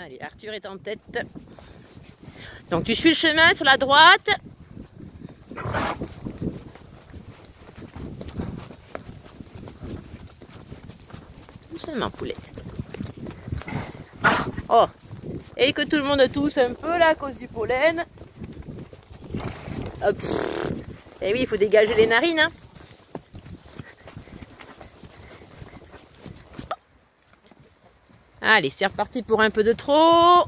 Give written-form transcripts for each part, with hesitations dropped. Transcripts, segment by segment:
Allez, Arthur est en tête. Donc tu suis le chemin sur la droite. Doucement, poulette. Oh, et que tout le monde tousse un peu là à cause du pollen. Hop. Et oui, il faut dégager les narines. Hein. Allez, c'est reparti pour un peu de trop.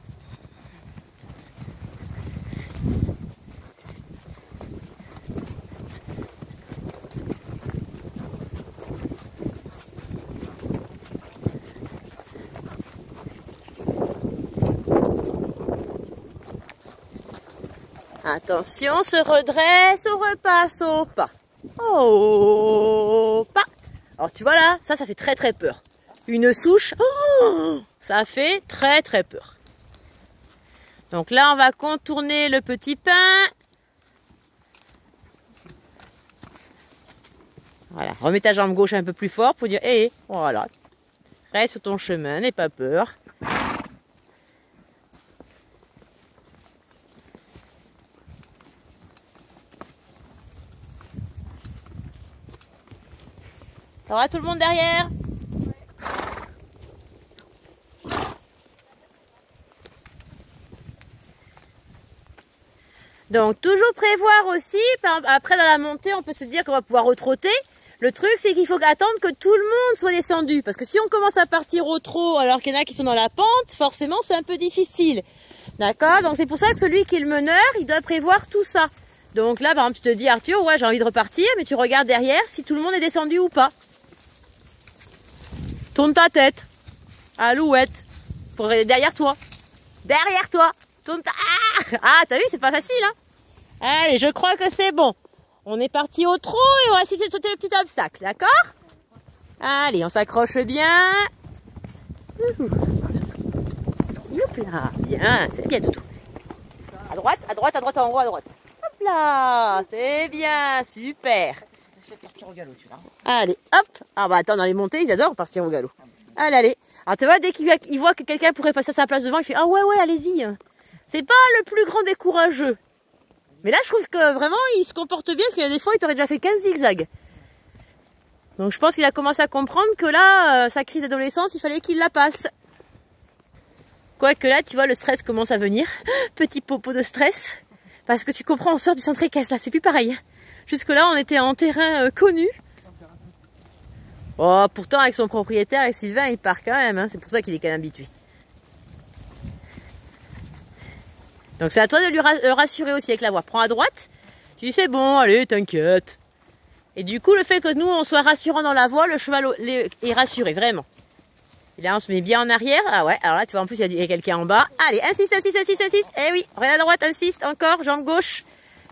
Attention, on se redresse, on repasse au pas. Au pas. Alors tu vois là, ça fait très très peur. Une souche, oh, ça fait très très peur. Donc là, on va contourner le petit pin. Voilà, remets ta jambe gauche un peu plus fort pour dire, hé, voilà, reste sur ton chemin, n'aie pas peur. Ça va tout le monde derrière? Donc toujours prévoir aussi, après dans la montée on peut se dire qu'on va pouvoir retrotter. Le truc c'est qu'il faut attendre que tout le monde soit descendu. Parce que si on commence à partir au trot alors qu'il y en a qui sont dans la pente, forcément c'est un peu difficile. D'accord? Donc c'est pour ça que celui qui est le meneur, il doit prévoir tout ça. Donc là par exemple tu te dis Arthur, ouais j'ai envie de repartir, mais tu regardes derrière si tout le monde est descendu ou pas. Tourne ta tête. Alouette. Pour derrière toi. Derrière toi. Tourne ta... Ah, t'as vu, c'est pas facile, hein. Allez, je crois que c'est bon. On est parti au trot et on va essayer de sauter le petit obstacle, d'accord? Allez, on s'accroche bien. Youpla. Bien, c'est bien, Doudou. À droite, en haut, à droite. Hop là, c'est bien, super. Partir au galop celui-là. Allez, hop. Ah bah attends, dans les montées, ils adorent partir au galop. Allez, allez. Alors tu vois, dès qu'il voit que quelqu'un pourrait passer à sa place devant, il fait ah ouais, allez-y. C'est pas le plus grand des courageux. Mais là, je trouve que vraiment, il se comporte bien, parce qu'il y a des fois, il t'aurait déjà fait 15 zigzags. Donc je pense qu'il a commencé à comprendre que là, sa crise d'adolescence, il fallait qu'il la passe. Quoique là, tu vois, le stress commence à venir. Petit popo de stress. Parce que tu comprends, on sort du centre équestre, là, c'est plus pareil. Jusque là, on était en terrain connu. Oh, pourtant, avec son propriétaire et Sylvain, il part quand même. Hein. C'est pour ça qu'il est quand même habitué. Donc, c'est à toi de lui rassurer aussi avec la voix. Prends à droite. Tu dis, c'est bon, allez, t'inquiète. Et du coup, le fait que nous, on soit rassurant dans la voix, le cheval est rassuré, vraiment. Et là, on se met bien en arrière. Ah ouais, alors là, tu vois, en plus, il y a quelqu'un en bas. Allez, insiste. Eh oui, regarde à droite, insiste, encore, jambe gauche.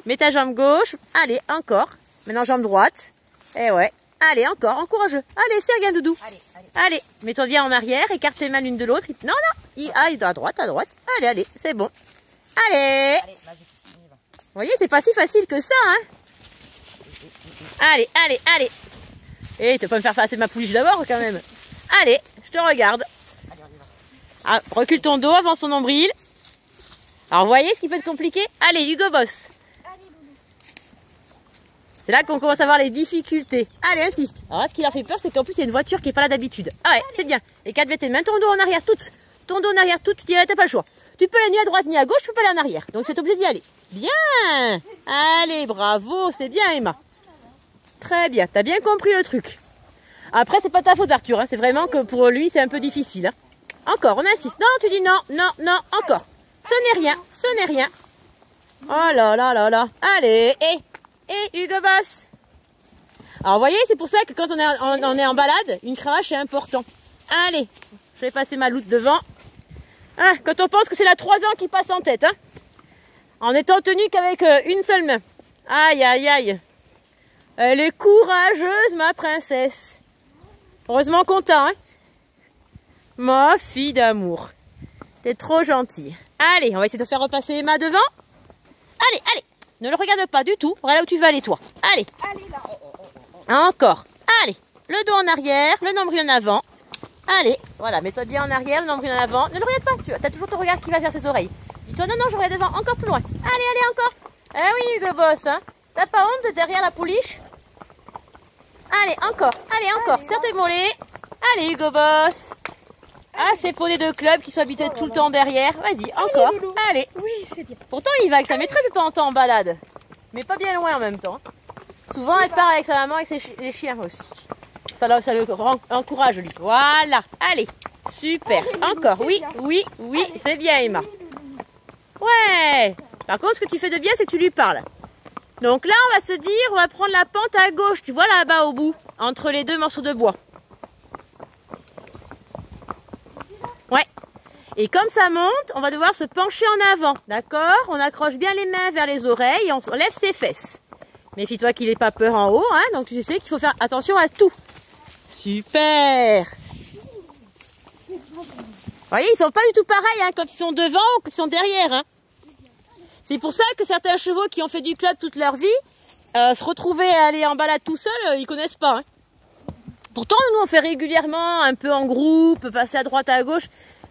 Mets ta jambe gauche. Allez, encore. Maintenant, jambe droite. Eh ouais. Allez, encore, encourageux. Allez, c'est bien, Doudou. Allez, mets-toi bien en arrière, écarte tes mains l'une de l'autre. Non, à droite. Allez, c'est bon. Allez. Vous voyez, c'est pas si facile que ça, hein. Allez. Eh, tu vas pas me faire passer ma pouliche d'abord, quand même. Allez, je te regarde. Ah, recule ton dos, avance ton nombril. Alors, vous voyez ce qui peut être compliqué? Allez, Hugo Boss. C'est là qu'on commence à voir les difficultés. Allez, insiste. Alors là, ce qui leur fait peur, c'est qu'en plus, il y a une voiture qui n'est pas là d'habitude. Ah ouais, c'est bien. Et 4 tes mains, ton dos en arrière, toutes. Ton dos en arrière, toutes. Tu dis, t'as pas le choix. Tu peux aller ni à droite ni à gauche, tu peux pas aller en arrière. Donc, tu es obligé d'y aller. Bien. Allez, bravo. C'est bien, Emma. Très bien. T'as bien compris le truc. Après, c'est pas ta faute, Arthur. Hein. C'est vraiment que pour lui, c'est un peu difficile. Hein. Encore, on insiste. Non, tu dis non, encore. Ce n'est rien. Oh là. Allez, et Hugo Boss. Alors vous voyez, c'est pour ça que quand on est en balade, une cravache est important. Allez, je vais passer ma loutre devant. Ah, quand on pense que c'est la 3 ans qui passe en tête, hein, en étant tenu qu'avec une seule main. Aïe. Elle est courageuse, ma princesse. Heureusement qu'on t'a, hein. Ma fille d'amour. T'es trop gentille. Allez, on va essayer de faire repasser Emma devant. Allez. Ne le regarde pas du tout. Regarde là où tu vas aller, toi. Allez. Allez là. Encore. Allez. Le dos en arrière, le nombril en avant. Allez, voilà, mets-toi bien en arrière, le nombril en avant. Ne le regarde pas, tu as toujours ton regard qui va vers ses oreilles. Dis-toi, non, non, je regarde devant, encore plus loin. Allez, allez, encore. Ah oui, Hugo Boss, hein. T'as pas honte de derrière la pouliche? Allez, encore, serre tes mollets. Allez, Hugo Boss. Ah, c'est pour les deux clubs qui sont habitués tout le temps derrière. Vas-y, encore. Allez. Oui, c'est bien. Pourtant, il va avec sa maîtresse de temps en temps en balade. Mais pas bien loin en même temps. Souvent, elle part avec sa maman et les chiens aussi. Ça le encourage, lui. Voilà. Allez. Super. Encore. Oui, oui, oui. C'est bien, Emma. Ouais. Par contre, ce que tu fais de bien, c'est que tu lui parles. Donc là, on va se dire, on va prendre la pente à gauche. Tu vois là-bas au bout, entre les deux morceaux de bois. Ouais. Et comme ça monte, on va devoir se pencher en avant. D'accord? On accroche bien les mains vers les oreilles et on lève ses fesses. Méfie-toi qu'il n'ait pas peur en haut, hein. Donc tu sais qu'il faut faire attention à tout. Super! Vous voyez, ils sont pas du tout pareils hein, quand ils sont devant ou quand ils sont derrière. Hein. C'est pour ça que certains chevaux qui ont fait du club toute leur vie, se retrouver à aller en balade tout seul, ils connaissent pas. Hein. Pourtant, nous, on fait régulièrement un peu en groupe, passer à droite, à gauche.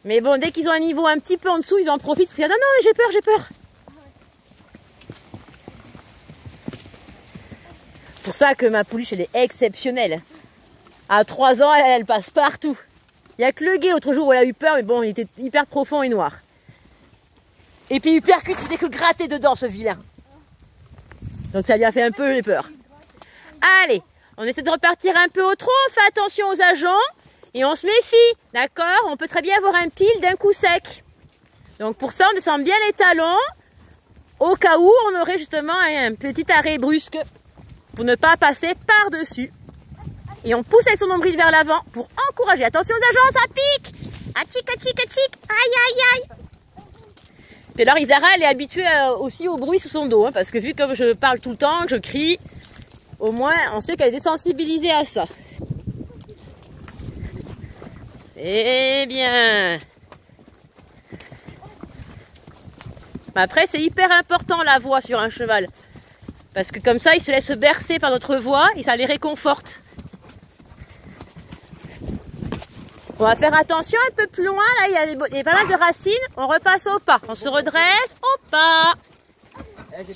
Mais bon, dès qu'ils ont un niveau un petit peu en dessous, ils en profitent pour dire non, non, mais j'ai peur, j'ai peur. C'est pour ça que ma pouliche, elle est exceptionnelle. À 3 ans, elle passe partout. Il n'y a que le guet l'autre jour où elle a eu peur, mais bon, il était hyper profond et noir. Et puis il percute, il faisait que gratter dedans, ce vilain. Donc ça lui a fait un peu les peurs. Allez, on essaie de repartir un peu au trot, on fait attention aux agents et on se méfie, d'accord? On peut très bien avoir un pile d'un coup sec. Donc pour ça, on descend bien les talons, au cas où on aurait justement un petit arrêt brusque pour ne pas passer par-dessus. Et on pousse avec son nombril vers l'avant pour encourager. Attention aux agents, ça pique! Atchic, atchic, atchic! Aïe, aïe, aïe! Puis alors Isara, elle est habituée aussi au bruit sous son dos, hein, parce que vu comme je parle tout le temps, que je crie, au moins on sait qu'elle est désensibilisée à ça. Eh bien. Après, c'est hyper important la voix sur un cheval, parce que comme ça, ils se laissent bercer par notre voix et ça les réconforte. On va faire attention un peu plus loin, là il y a pas mal de racines, on repasse au pas, on se redresse au pas.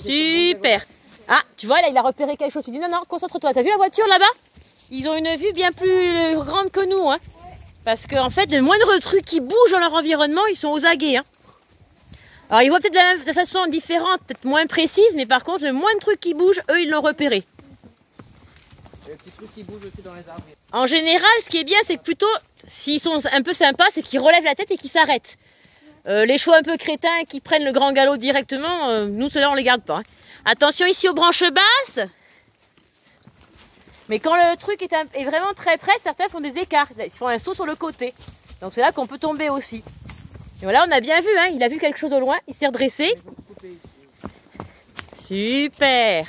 Super. Ah, tu vois là il a repéré quelque chose, tu dis non, non, concentre-toi, t'as vu la voiture là-bas? Ils ont une vue bien plus grande que nous, hein. Parce qu'en fait, le moindre truc qui bouge dans leur environnement, ils sont aux aguets. Hein. Alors ils voient peut-être de façon différente, peut-être moins précise, mais par contre le moindre truc qui bouge, eux ils l'ont repéré. Les petits trucs qui bougent aussi dans les arbres. En général, ce qui est bien, c'est que plutôt, s'ils sont un peu sympas, c'est qu'ils relèvent la tête et qu'ils s'arrêtent. Les chevaux un peu crétins qui prennent le grand galop directement, nous, ceux-là, on les garde pas. Hein. Attention ici aux branches basses. Mais quand le truc est vraiment très près, certains font des écarts. Ils font un saut sur le côté. Donc c'est là qu'on peut tomber aussi. Et voilà, on a bien vu, hein, il a vu quelque chose au loin, il s'est redressé. Super.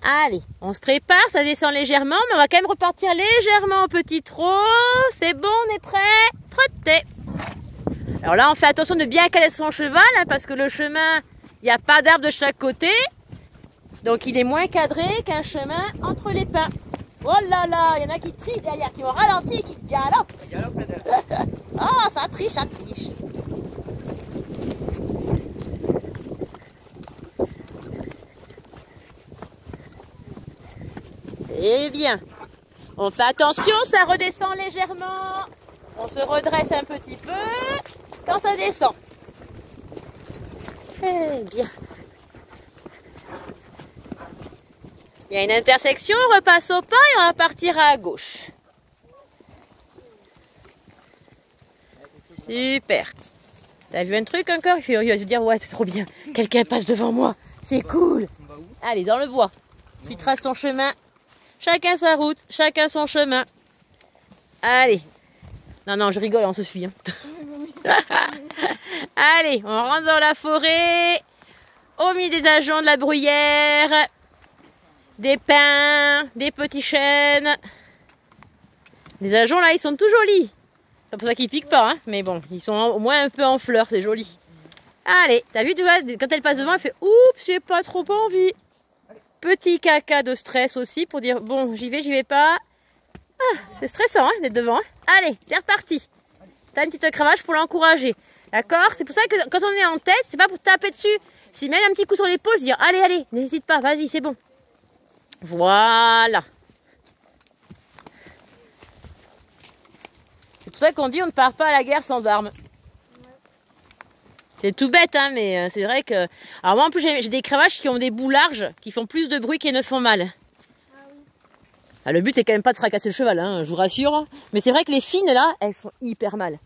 Allez, on se prépare, ça descend légèrement, mais on va quand même repartir légèrement au petit trot. C'est bon, on est prêt? Trottez. Alors là, on fait attention de bien caler son cheval, hein, parce que le chemin, il n'y a pas d'arbre de chaque côté. Donc il est moins cadré qu'un chemin entre les pins. Oh là là, il y en a qui trichent derrière, qui ont ralenti, qui galopent. Ça galope là-dedans. Oh, ça triche, ça triche. Eh bien, on fait attention, ça redescend légèrement. On se redresse un petit peu quand ça descend. Eh bien. Il y a une intersection, on repasse au pas et on va partir à gauche. Super. T'as vu un truc encore? Il va se dire, ouais, c'est trop bien. Quelqu'un passe devant moi. C'est cool. Allez, dans le bois. Tu traces ton chemin. Chacun sa route, chacun son chemin. Allez. Non, non, je rigole, on se suit. Hein. Allez, on rentre dans la forêt. Au milieu des ajoncs, de la bruyère. Des pins, des petits chênes. Les ajoncs, là, ils sont tout jolis. C'est pour ça qu'ils piquent pas, hein. Mais bon, ils sont au moins un peu en fleurs, c'est joli. Allez, t'as vu, tu vois, quand elle passe devant, elle fait « Oups, j'ai pas trop envie ». Petit caca de stress aussi pour dire « Bon, j'y vais pas ». Ah, c'est stressant hein, d'être devant. Hein. Allez, c'est reparti. T'as une petite cravache pour l'encourager. D'accord? C'est pour ça que quand on est en tête, c'est pas pour taper dessus. C'est même un petit coup sur l'épaule, se dire allez, allez, n'hésite pas, vas-y, c'est bon. Voilà. C'est pour ça qu'on dit on ne part pas à la guerre sans armes. C'est tout bête, hein, mais c'est vrai que... Alors moi, en plus, j'ai des cravaches qui ont des bouts larges, qui font plus de bruit qu'elles ne font mal. Ah, le but, c'est quand même pas de fracasser le cheval, hein, je vous rassure. Mais c'est vrai que les fines, là, elles font hyper mal.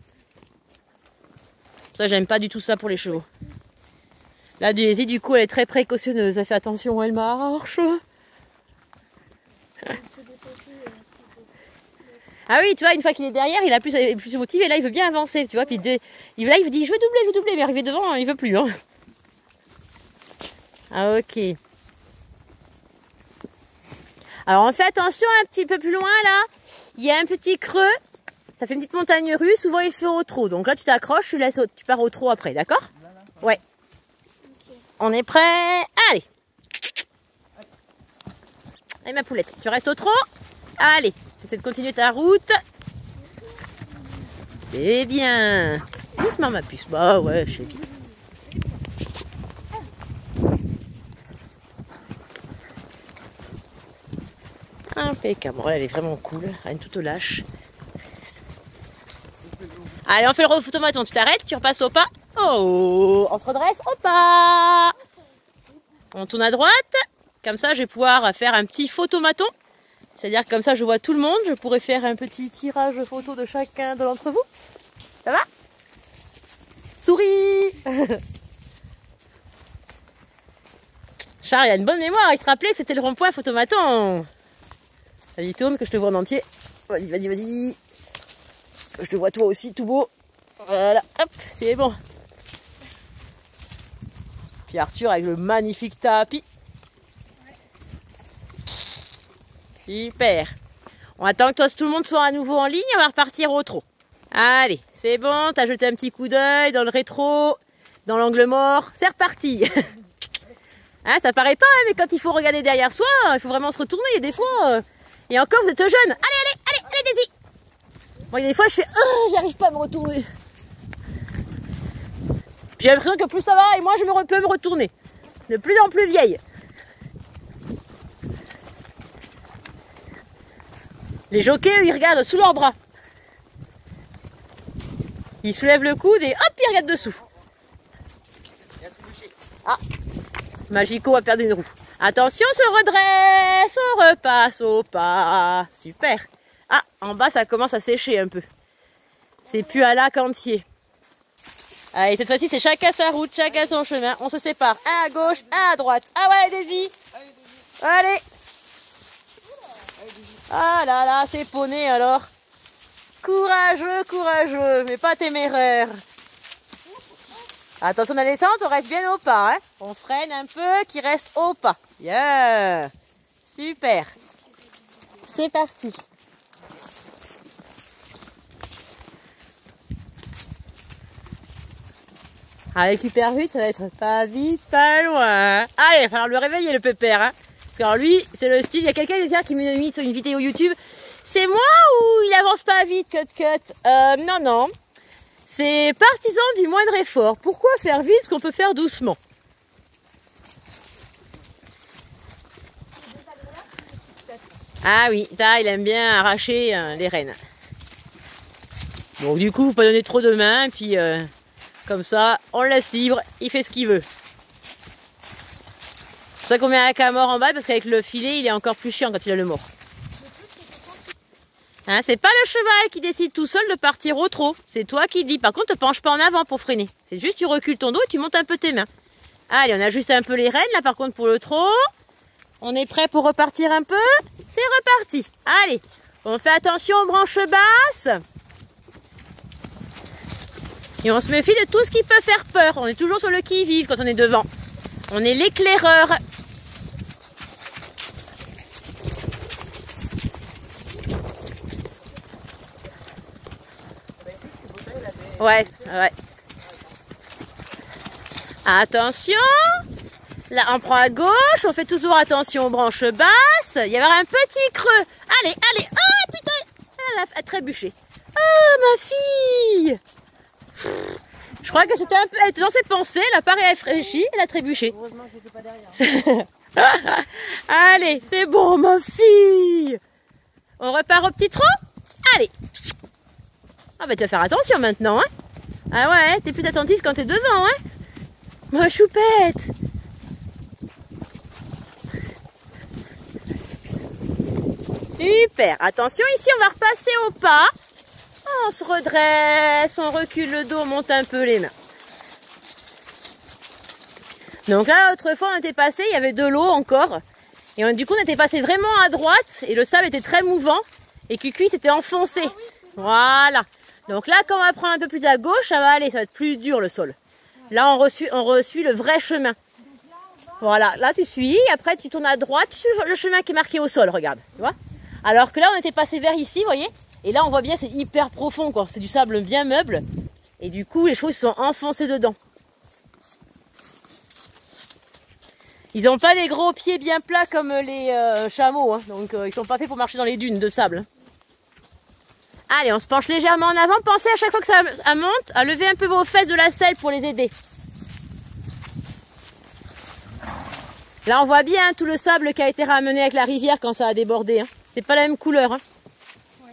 Ça, j'aime pas du tout ça pour les chevaux. Là, Daisy, du coup, elle est très précautionneuse. Elle fait attention, elle marche. Ah oui, tu vois, une fois qu'il est derrière, il est plus motivé. Là, il veut bien avancer, tu vois. Puis là, il veut dire, je veux doubler. Mais arriver devant, il veut plus. Hein. Ah, ok. Alors, on fait attention un petit peu plus loin, là. Il y a un petit creux. Ça fait une petite montagne russe. Souvent, il fait au trot. Donc là, tu t'accroches, tu pars au trot après, d'accord? Ouais. On est prêt? Allez. Allez, ma poulette, tu restes au trot? Allez. Essaie de continuer ta route. C'est bien. Doucement, ma puce. Bah ouais, je sais bien. Impeccable. Bon, elle est vraiment cool. Rien tout au lâche. Allez, on fait le photomaton. Tu t'arrêtes, tu repasses au pas. Oh, on se redresse au pas. On tourne à droite. Comme ça, je vais pouvoir faire un petit photomaton. C'est-à-dire que comme ça, je vois tout le monde. Je pourrais faire un petit tirage photo de chacun d'entre vous. Ça va? Souris. Charles, il a une bonne mémoire. Il se rappelait que c'était le rond-point photomaton. Vas-y, tourne, que je te vois en entier. Vas-y, vas-y, vas-y. Que je te vois toi aussi, tout beau. Voilà, hop, c'est bon. Puis Arthur avec le magnifique tapis. Super. On attend que tout le monde soit à nouveau en ligne. On va repartir au trot. Allez, c'est bon. T'as jeté un petit coup d'œil dans le rétro, dans l'angle mort. C'est reparti. Hein, ça paraît pas, hein, mais quand il faut regarder derrière soi, il faut vraiment se retourner. Et des fois, et encore, vous êtes jeune. Allez, Daisy. Bon, il y a des fois, je fais, j'arrive pas à me retourner. J'ai l'impression que plus ça va, et moi, je peux me retourner. De plus en plus vieille. Les jockeys, eux, ils regardent sous leurs bras. Ils soulèvent le coude et hop, ils regardent dessous. Ah, Magico a perdu une roue. Attention, on se redresse, on repasse au pas. Super. Ah, en bas, ça commence à sécher un peu. C'est plus à lac entier. Allez, cette fois-ci, c'est chacun sa route, chacun son chemin. On se sépare. Un à gauche, un à droite. Ah ouais, Daisy. Allez. Ah là là, c'est poney alors. Courageux, courageux, mais pas téméraire. Attention à la descente, on reste bien au pas. Hein. On freine un peu, qui reste au pas. Yeah. Super. C'est parti. Avec hyper vite, ça va être pas vite, pas loin. Allez, il va falloir le réveiller le pépère. Hein. Parce que alors lui, c'est le style, il y a quelqu'un qui me met sur une vidéo YouTube. C'est moi ou il avance pas vite, cut? Non. C'est partisan du moindre effort. Pourquoi faire vite ce qu'on peut faire doucement? Ah oui, là, il aime bien arracher les rênes. Donc du coup, faut pas donner trop de main, puis comme ça, on le laisse libre, il fait ce qu'il veut. C'est pour ça qu'on met un camor en bas, parce qu'avec le filet, il est encore plus chiant quand il a le mort. Hein, c'est pas le cheval qui décide tout seul de partir au trot. C'est toi qui dis. Par contre, te penche pas en avant pour freiner. C'est juste tu recules ton dos et tu montes un peu tes mains. Allez, on ajuste un peu les rênes là par contre pour le trot. On est prêt pour repartir un peu. C'est reparti. Allez, on fait attention aux branches basses. Et on se méfie de tout ce qui peut faire peur. On est toujours sur le qui-vive quand on est devant. On est l'éclaireur. Ouais. Attention. Là, on prend à gauche. On fait toujours attention aux branches basses. Il y avoir un petit creux. Allez. Oh, putain. elle a trébuché. Ah, ma fille! Je crois que c'était un peu... Elle était dans ses pensées, elle a pas réfléchi, elle a trébuché. Heureusement que j'étais pas derrière. Allez, c'est bon, ma fille! On repart au petit trot? Allez! Ah bah tu vas faire attention maintenant, hein? Ah ouais, t'es plus attentif quand t'es devant, hein? Ma choupette! Super! Attention, ici on va repasser au pas. On se redresse, on recule le dos, on monte un peu les mains. Donc là, l'autre fois on était passé, il y avait de l'eau encore. Et du coup on était passé vraiment à droite et le sable était très mouvant. Et Cucu s'était enfoncé. Voilà. Donc là, quand on va prendre un peu plus à gauche, ça va aller, ça va être plus dur le sol. Là, on resuit le vrai chemin. Voilà, là tu suis, après tu tournes à droite, tu suis le chemin qui est marqué au sol, regarde, tu vois. Alors que là, on était passé vers ici, vous voyez. Et là, on voit bien, c'est hyper profond, quoi. C'est du sable bien meuble. Et du coup, les chevaux se sont enfoncés dedans. Ils n'ont pas des gros pieds bien plats comme les chameaux, hein. Donc ils sont pas faits pour marcher dans les dunes de sable. Allez, on se penche légèrement en avant. Pensez à chaque fois que ça monte, à lever un peu vos fesses de la selle pour les aider. Là, on voit bien tout le sable qui a été ramené avec la rivière quand ça a débordé. Hein. C'est pas la même couleur. Hein. Ouais.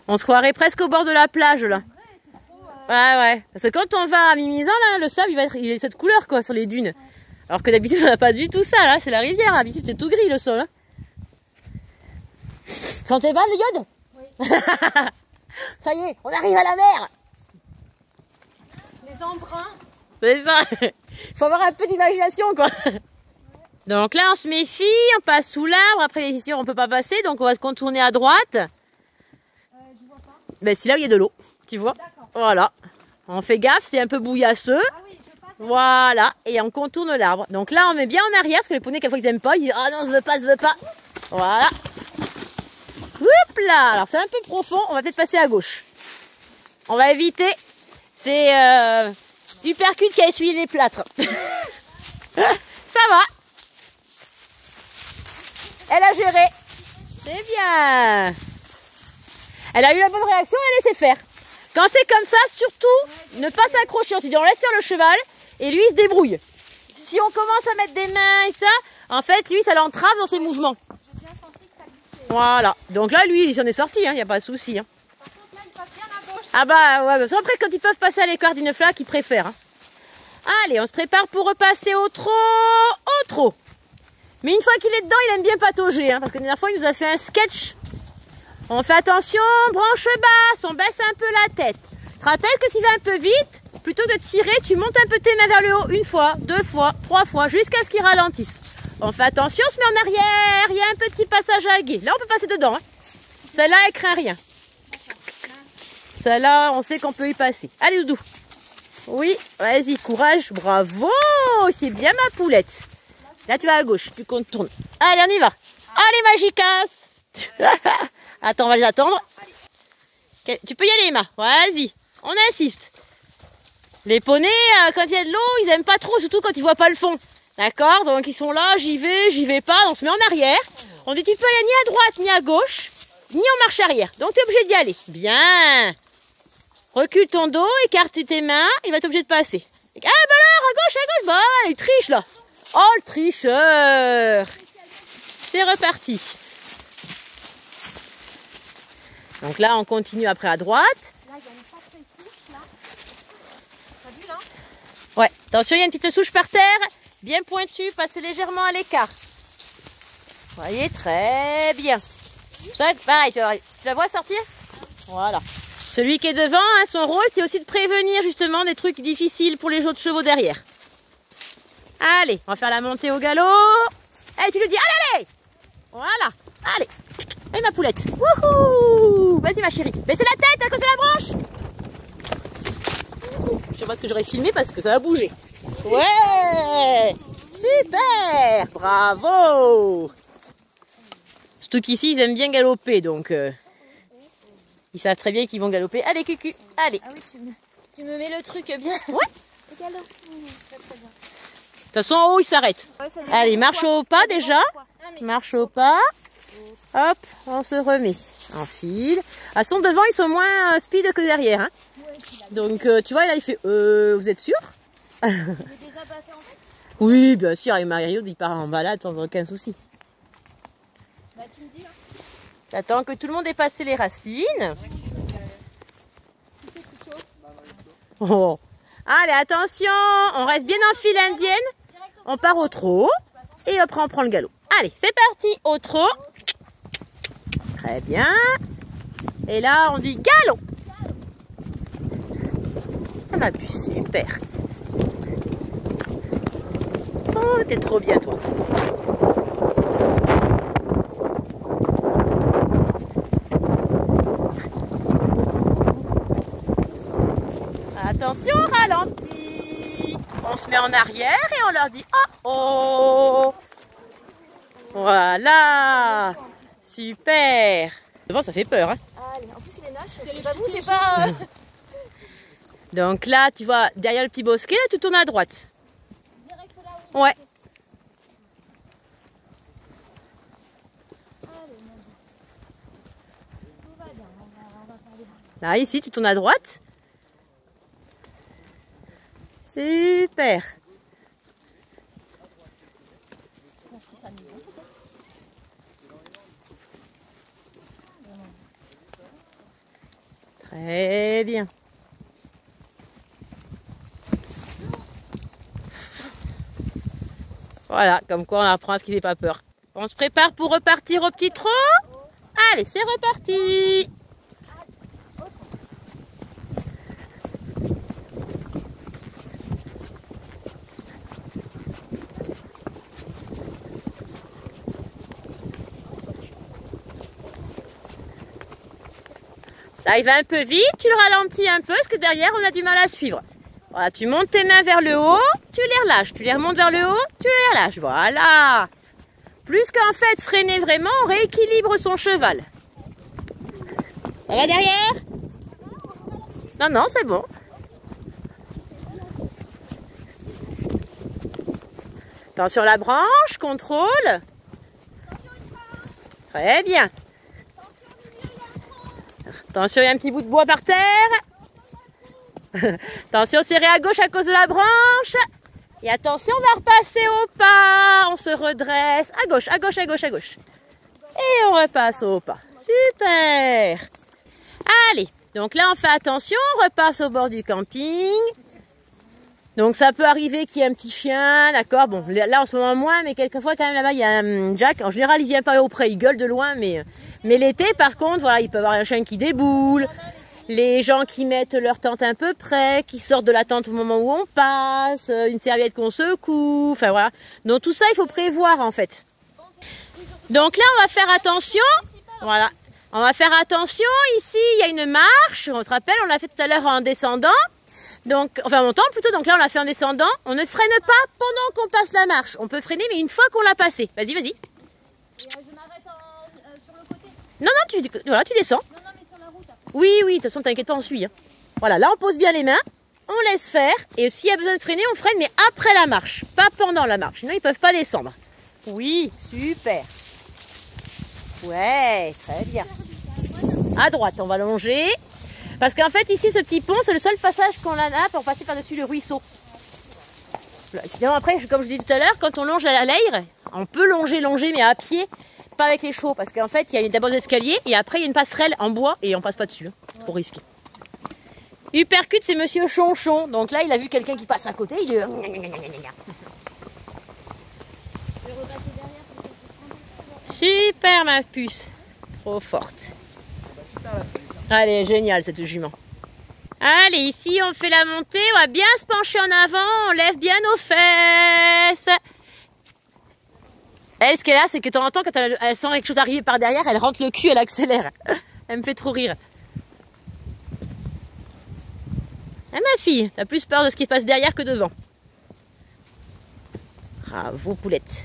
On se croirait presque au bord de la plage, là. Ouais, ouais. Parce que quand on va à Mimizan, là, le sable, il est cette couleur, quoi, sur les dunes. Ouais. Alors que d'habitude, on n'a pas du tout ça, là. C'est la rivière. D'habitude, c'est tout gris, le sol. Hein. Sentez pas le iode? Oui. Ça y est, on arrive à la mer. Les embruns. C'est ça. Il faut avoir un peu d'imagination, quoi. Ouais. Donc là, on se méfie, on passe sous l'arbre. Après, ici, on peut pas passer, donc on va se contourner à droite. Je vois pas. Ben, c'est là où il y a de l'eau, tu vois. Voilà. On fait gaffe, c'est un peu bouillasseux. Ah oui, voilà. Et on contourne l'arbre. Donc là, on met bien en arrière, parce que les poneys, quelquefois, ils aiment pas. Ils disent, ah non, je veux pas, je veux pas. Voilà. Hop là. Alors, c'est un peu profond. On va peut-être passer à gauche. On va éviter. C'est Hypercute qui a essuyé les plâtres. Ça va. Elle a géré. C'est bien. Elle a eu la bonne réaction, elle a laissé faire. Quand c'est comme ça, surtout, ne pas s'accrocher. On se dit, on laisse faire le cheval et lui, il se débrouille. Si on commence à mettre des mains et ça, en fait, lui, ça l'entrave dans ses mouvements. Voilà. Donc là, lui, il s'en est sorti, il n'y a pas de souci. Hein. Par contre, là, il passe bien à gauche. Ah bah, ouais, après, quand ils peuvent passer à l'écart d'une flaque, ils préfèrent. Hein. Allez, on se prépare pour repasser au trot. Au trot. Mais une fois qu'il est dedans, il aime bien patauger. Hein, parce que la dernière fois, il nous a fait un sketch. On fait attention, branche basse, on baisse un peu la tête. Je te rappelle que s'il va un peu vite, plutôt que de tirer, tu montes un peu tes mains vers le haut, une fois, deux fois, trois fois, jusqu'à ce qu'il ralentisse. On fait attention, on se met en arrière, il y a un petit passage à gué. Là, on peut passer dedans. Hein. Celle-là, elle craint rien. Celle-là, on sait qu'on peut y passer. Allez, Doudou. Oui, vas-y, courage, bravo, c'est bien ma poulette. Là, tu vas à gauche, tu contournes. Allez, on y va. Allez, Magicas. Attends, on va les attendre. Tu peux y aller, Emma. Vas-y, on insiste. Les poneys, quand il y a de l'eau, ils aiment pas trop, surtout quand ils voient pas le fond. D'accord? Donc, ils sont là, j'y vais pas. On se met en arrière. On dit, tu peux aller ni à droite, ni à gauche, ni en marche arrière. Donc, tu es obligé d'y aller. Bien. Recule ton dos, écarte tes mains, il va être obligé de passer. Ah, bah alors, à gauche, bah, il triche, là. Oh, le tricheur. C'est reparti. Donc là, on continue après à droite. Là, il y a une sacrée souche, là. T'as vu, là? Ouais, attention, il y a une petite souche par terre, bien pointue, passez légèrement à l'écart. Vous voyez, très bien. Ça, pareil, tu la vois sortir? Voilà. Celui qui est devant, hein, son rôle, c'est aussi de prévenir justement des trucs difficiles pour les autres chevaux derrière. Allez, on va faire la montée au galop. Allez, tu lui dis, allez, allez. Voilà, allez. Allez, ma poulette. Wouhou. Vas-y, ma chérie. Baissez la tête à cause de la branche. Je sais pas ce que j'aurais filmé parce que ça va bouger. Ouais. Super. Bravo. Surtout qu'ici, ils aiment bien galoper, donc... ils savent très bien qu'ils vont galoper. Allez, Cucu, allez. Ah oui, tu me mets le truc bien. Ouais. Galope. Très, très bien. toute façon, en haut, il s'arrête. Allez, marche au pas déjà. Marche au pas. Hop, on se remet. Enfile. À son devant, ils sont moins speed que derrière. Hein. Donc, tu vois, là, il fait... vous êtes sûr? Il est déjà passé en fait? Oui, bien sûr, avec Mario, il part en balade sans aucun souci. Bah tu me dis hein. T'attends que tout le monde ait passé les racines. Oh. Allez, attention, on reste bien en file indienne. On part au trot et après on prend le galop. Allez, c'est parti, au trot. Très bien. Et là, on dit galop. Ah ma puce, super. Oh, t'es trop bien, toi. Attention, ralenti. On se met en arrière et on leur dit oh oh. Voilà. Super. Devant, ça fait peur. Hein. Allez, en plus il est nage. J'avoue, c'est pas... Donc là, tu vois, derrière le petit bosquet, là, tu tournes à droite. Direct là où Ouais. tout va bien. On va parler. Là, ici, tu tournes à droite. Super. Très bien. Voilà, comme quoi on apprend à ce qu'il n'ait pas peur. On se prépare pour repartir au petit trot. Allez, c'est reparti. Là, il va un peu vite, tu le ralentis un peu, parce que derrière, on a du mal à suivre. Voilà, tu montes tes mains vers le haut, tu les relâches. Tu les remontes vers le haut, tu les relâches. Voilà. Plus qu'en fait, freiner vraiment, on rééquilibre son cheval. Ça va derrière? Non, non, c'est bon. Attention à la branche, contrôle. Très bien. Attention, il y a un petit bout de bois par terre. Attention, serré à gauche à cause de la branche. Et attention, on va repasser au pas. On se redresse. À gauche, à gauche, à gauche, à gauche. Et on repasse au pas. Super. Allez, donc là, on fait attention. On repasse au bord du camping. Donc ça peut arriver qu'il y ait un petit chien, d'accord. Bon, là en ce moment moins, mais quelquefois quand même là-bas il y a un Jack. En général il vient pas auprès, il gueule de loin, mais l'été par contre, voilà, il peut y avoir un chien qui déboule, les gens qui mettent leur tente un peu près, qui sortent de la tente au moment où on passe, une serviette qu'on secoue, enfin voilà. Donc tout ça il faut prévoir en fait. Donc là on va faire attention, voilà. On va faire attention, ici il y a une marche, on se rappelle, on l'a fait tout à l'heure en descendant. Donc, enfin en montant plutôt, donc là on l'a fait en descendant. On ne freine pas pendant qu'on passe la marche. On peut freiner, mais une fois qu'on l'a passé. Vas-y, vas-y. Et je m'arrête sur le côté. Non, non, voilà, tu descends. Non, non, mais sur la route. Après. Oui, oui, de toute façon, t'inquiète pas, on suit. Hein. Voilà, là on pose bien les mains, on laisse faire. Et s'il y a besoin de freiner, on freine, mais après la marche, pas pendant la marche. Sinon, ils peuvent pas descendre. Oui, super. Ouais, très bien. À droite, on va longer. Parce qu'en fait, ici, ce petit pont, c'est le seul passage qu'on a pour passer par-dessus le ruisseau. Sinon, après, comme je dis tout à l'heure, quand on longe à l'air, on peut longer, mais à pied, pas avec les chevaux. Parce qu'en fait, il y a d'abord des escaliers et après, il y a une passerelle en bois et on passe pas dessus, hein, pour risquer. Uppercut, c'est Monsieur Chonchon. Donc là, il a vu quelqu'un qui passe à côté, il est... Je vais repasser derrière. Super, ma puce. Trop forte. Allez, génial cette jument. Allez, ici on fait la montée, on va bien se pencher en avant, on lève bien nos fesses. Elle, ce qu'elle a, c'est que de temps en temps, quand elle sent quelque chose arriver par derrière, elle rentre le cul, elle accélère. Elle me fait trop rire. Ah, ma fille, t'as plus peur de ce qui se passe derrière que devant. Bravo, poulette.